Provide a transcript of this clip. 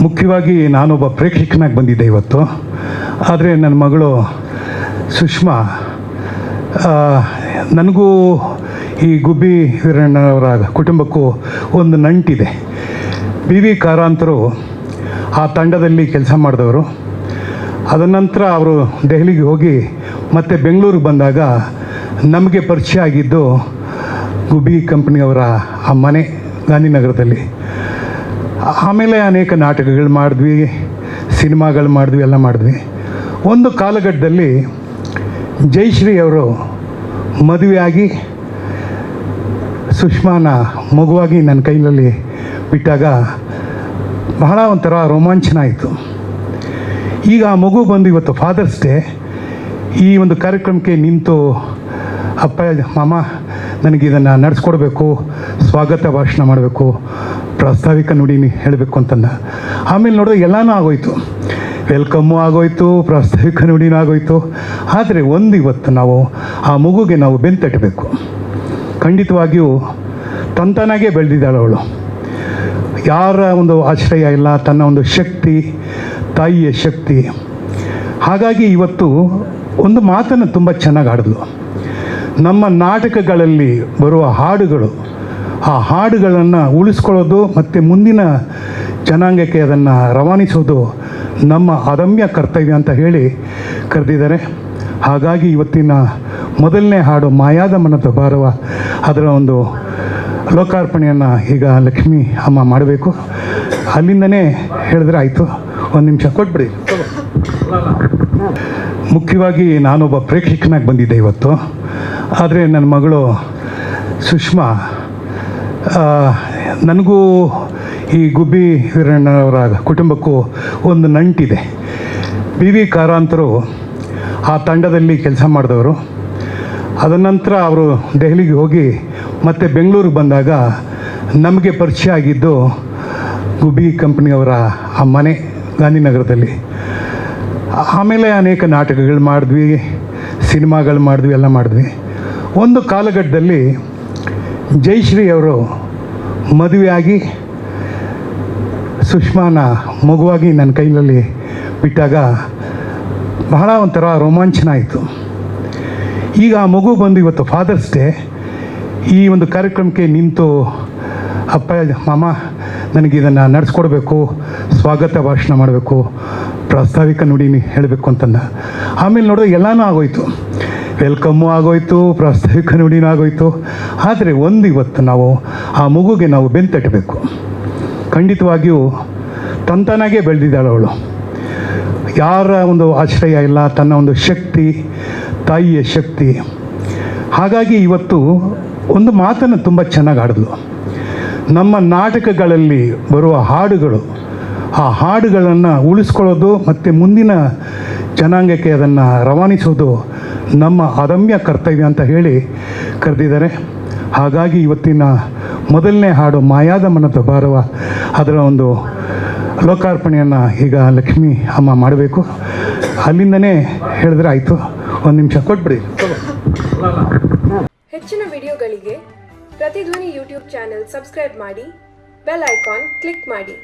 ಮುಖ್ಯವಾಗಿ ನಾನೊಬ್ಬ ಪ್ರೇಕ್ಷಕನಾಗಿ ಬಂದಿದ್ದೆ ಇವತ್ತು. ಆದರೆ ನನ್ನ ಮಗಳು ಸುಷ್ಮಾ, ನನಗೂ ಈ ಗುಬ್ಬಿ ವೀರಣ್ಣವರ ಕುಟುಂಬಕ್ಕೂ ಒಂದು ನಂಟಿದೆ. ಬಿ ವಿ ಕಾರಂತರು ಆ ತಂಡದಲ್ಲಿ ಕೆಲಸ ಮಾಡಿದವರು. ಅದ ನಂತರ ಅವರು ದೆಹಲಿಗೆ ಹೋಗಿ ಮತ್ತೆ ಬೆಂಗಳೂರಿಗೆ ಬಂದಾಗ ನಮಗೆ ಪರಿಚಯ ಆಗಿದ್ದು ಗುಬ್ಬಿ ಕಂಪ್ನಿಯವರ ಆ ಮನೆ ಗಾಂಧಿನಗರದಲ್ಲಿ. ಆಮೇಲೆ ಅನೇಕ ನಾಟಕಗಳು ಮಾಡಿದ್ವಿ, ಸಿನಿಮಾಗಳು ಮಾಡಿದ್ವಿ, ಎಲ್ಲ ಮಾಡಿದ್ವಿ. ಒಂದು ಕಾಲಘಟ್ಟದಲ್ಲಿ ಜಯಶ್ರೀ ಅವರು ಮದುವೆಯಾಗಿ ಸುಷ್ಮಾನ ಮಗುವಾಗಿ ನನ್ನ ಕೈಯಲ್ಲಿ ಬಿಟ್ಟಾಗ ಬಹಳ ಒಂಥರ ರೋಮಾಂಚನ ಆಯಿತು. ಈಗ ಆ ಮಗು ಬಂದು ಇವತ್ತು ಫಾದರ್ಸ್ ಡೇ ಈ ಒಂದು ಕಾರ್ಯಕ್ರಮಕ್ಕೆ ನಿಂತು, ಅಪ್ಪ ಮಾಮ ನನಗಿದನ್ನು ನಡೆಸ್ಕೊಡ್ಬೇಕು, ಸ್ವಾಗತ ಭಾಷಣ ಮಾಡಬೇಕು, ಪ್ರಾಸ್ತಾವಿಕ ನುಡಿನಿ ಹೇಳಬೇಕು ಅಂತಂದ. ಆಮೇಲೆ ನೋಡಿದ್ರೆ ಎಲ್ಲನೂ ಆಗೋಯ್ತು, ವೆಲ್ಕಮ್ಮು ಆಗೋಯ್ತು, ಪ್ರಾಸ್ತಾವಿಕ ನುಡಿನೂ ಆಗೋಯ್ತು. ಆದರೆ ಒಂದು ಇವತ್ತು ನಾವು ಆ ಮಗುಗೆ ನಾವು ಬೆಂತಟ್ಟಬೇಕು. ಖಂಡಿತವಾಗಿಯೂ ತಂತಾನಾಗೆ ಬೆಳೆದಿದ್ದಾಳೆ ಅವಳು. ಯಾರ ಒಂದು ಆಶ್ರಯ ಇಲ್ಲ, ತನ್ನ ಒಂದು ಶಕ್ತಿ, ತಾಯಿಯ ಶಕ್ತಿ. ಹಾಗಾಗಿ ಇವತ್ತು ಒಂದು ಮಾತನ್ನು ತುಂಬ ಚೆನ್ನಾಗಿ ಆಡಿದ್ಲು. ನಮ್ಮ ನಾಟಕಗಳಲ್ಲಿ ಬರುವ ಹಾಡುಗಳು, ಆ ಹಾಡುಗಳನ್ನು ಉಳಿಸ್ಕೊಳ್ಳೋದು ಮತ್ತು ಮುಂದಿನ ಜನಾಂಗಕ್ಕೆ ಅದನ್ನು ರವಾನಿಸೋದು ನಮ್ಮ ಅದಮ್ಯ ಕರ್ತವ್ಯ ಅಂತ ಹೇಳಿ ಕರೆದಿದ್ದಾರೆ. ಹಾಗಾಗಿ ಇವತ್ತಿನ ಮೊದಲನೇ ಹಾಡು ಮಾಯಾದ ಮನದ ಭಾರವ, ಅದರ ಒಂದು ಲೋಕಾರ್ಪಣೆಯನ್ನು ಈಗ ಲಕ್ಷ್ಮೀ ಅಮ್ಮ ಮಾಡಬೇಕು. ಅಲ್ಲಿಂದನೇ ಹೇಳಿದ್ರೆ ಆಯಿತು. ಒಂದು ನಿಮಿಷ ಕೊಟ್ಬಿಡಿ. ಮುಖ್ಯವಾಗಿ ನಾನೊಬ್ಬ ಪ್ರೇಕ್ಷಕನಾಗಿ ಬಂದಿದ್ದೆ ಇವತ್ತು. ಆದರೆ ನನ್ನ ಮಗಳು ಸುಷ್ಮಾ, ನನಗೂ ಈ ಗುಬ್ಬಿ ವೀರಣ್ಣವರ ಕುಟುಂಬಕ್ಕೂ ಒಂದು ನಂಟಿದೆ. ಬಿ ವಿ ಕಾರಂತರು ಆ ತಂಡದಲ್ಲಿ ಕೆಲಸ ಮಾಡಿದವರು. ಅದ ನಂತರ ಅವರು ದೆಹಲಿಗೆ ಹೋಗಿ ಮತ್ತೆ ಬೆಂಗಳೂರಿಗೆ ಬಂದಾಗ ನಮಗೆ ಪರಿಚಯ ಆಗಿದ್ದು ಗುಬ್ಬಿ ಕಂಪ್ನಿಯವರ ಆ ಮನೆ ಗಾಂಧಿನಗರದಲ್ಲಿ. ಆಮೇಲೆ ಅನೇಕ ನಾಟಕಗಳು ಮಾಡಿದ್ವಿ, ಸಿನಿಮಾಗಳು ಮಾಡಿದ್ವಿ, ಎಲ್ಲ ಮಾಡಿದ್ವಿ. ಒಂದು ಕಾಲಘಟ್ಟದಲ್ಲಿ ಜಯಶ್ರೀ ಅವರು ಮದುವೆಯಾಗಿ ಸುಷ್ಮಾನ ಮಗುವಾಗಿ ನನ್ನ ಕೈಯಲ್ಲಿ ಬಿಟ್ಟಾಗ ಬಹಳ ಒಂಥರ ರೋಮಾಂಚನ ಆಯಿತು. ಈಗ ಆ ಮಗು ಬಂದು ಇವತ್ತು ಫಾದರ್ಸ್ ಡೇ ಈ ಒಂದು ಕಾರ್ಯಕ್ರಮಕ್ಕೆ ನಿಂತು, ಅಪ್ಪ ಮಾಮ ನನಗಿದನ್ನು ನಡೆಸ್ಕೊಡ್ಬೇಕು, ಸ್ವಾಗತ ಭಾಷಣ ಮಾಡಬೇಕು, ಪ್ರಾಸ್ತಾವಿಕ ನುಡಿನಿ ಹೇಳಬೇಕು ಅಂತಂದ. ಆಮೇಲೆ ನೋಡಿದ್ರೆ ಎಲ್ಲನೂ ಆಗೋಯ್ತು, ವೆಲ್ಕಮ್ಮು ಆಗೋಯ್ತು, ಪ್ರಾಸ್ತಾವಿಕ ನುಡಿನೂ ಆಗೋಯ್ತು. ಆದರೆ ಒಂದು ಇವತ್ತು ನಾವು ಆ ಮಗುಗೆ ನಾವು ಬೆಂತಟ್ಟಬೇಕು. ಖಂಡಿತವಾಗಿಯೂ ತಂತಾನಾಗೆ ಬೆಳೆದಿದ್ದಾಳೆ ಅವಳು. ಯಾರ ಒಂದು ಆಶ್ರಯ ಇಲ್ಲ, ತನ್ನ ಒಂದು ಶಕ್ತಿ, ತಾಯಿಯ ಶಕ್ತಿ. ಹಾಗಾಗಿ ಇವತ್ತು ಒಂದು ಮಾತನ್ನು ತುಂಬ ಚೆನ್ನಾಗಿ ಆಡಿದ್ಲು. ನಮ್ಮ ನಾಟಕಗಳಲ್ಲಿ ಬರುವ ಹಾಡುಗಳು, ಆ ಹಾಡುಗಳನ್ನು ಉಳಿಸ್ಕೊಳ್ಳೋದು ಮತ್ತು ಮುಂದಿನ ಜನಾಂಗಕ್ಕೆ ಅದನ್ನು ರವಾನಿಸೋದು ನಮ್ಮ ಅದಮ್ಯ ಕರ್ತವ್ಯ ಅಂತ ಹೇಳಿ ಕರೆದಿದ್ದಾರೆ. ಹಾಗಾಗಿ ಇವತ್ತಿನ ಮೊದಲನೇ ಹಾಡು ಮಾಯಾದ ಮನದ ಭಾರವ, ಅದರ ಒಂದು ಲೋಕಾರ್ಪಣೆಯನ್ನು ಈಗ ಲಕ್ಷ್ಮೀ ಅಮ್ಮ ಮಾಡಬೇಕು. ಅಲ್ಲಿಂದನೇ ಹೇಳಿದ್ರೆ ಆಯಿತು. ಒಂದು ನಿಮಿಷ ಕೊಟ್ಬಿಡಿ. ಹೆಚ್ಚಿನ ವಿಡಿಯೋಗಳಿಗೆ ಪ್ರತಿಧ್ವನಿ ಯೂಟ್ಯೂಬ್ ಚಾನೆಲ್ ಸಬ್ಸ್ಕ್ರೈಬ್ ಮಾಡಿ, ಬೆಲ್ ಐಕಾನ್ ಕ್ಲಿಕ್ ಮಾಡಿ.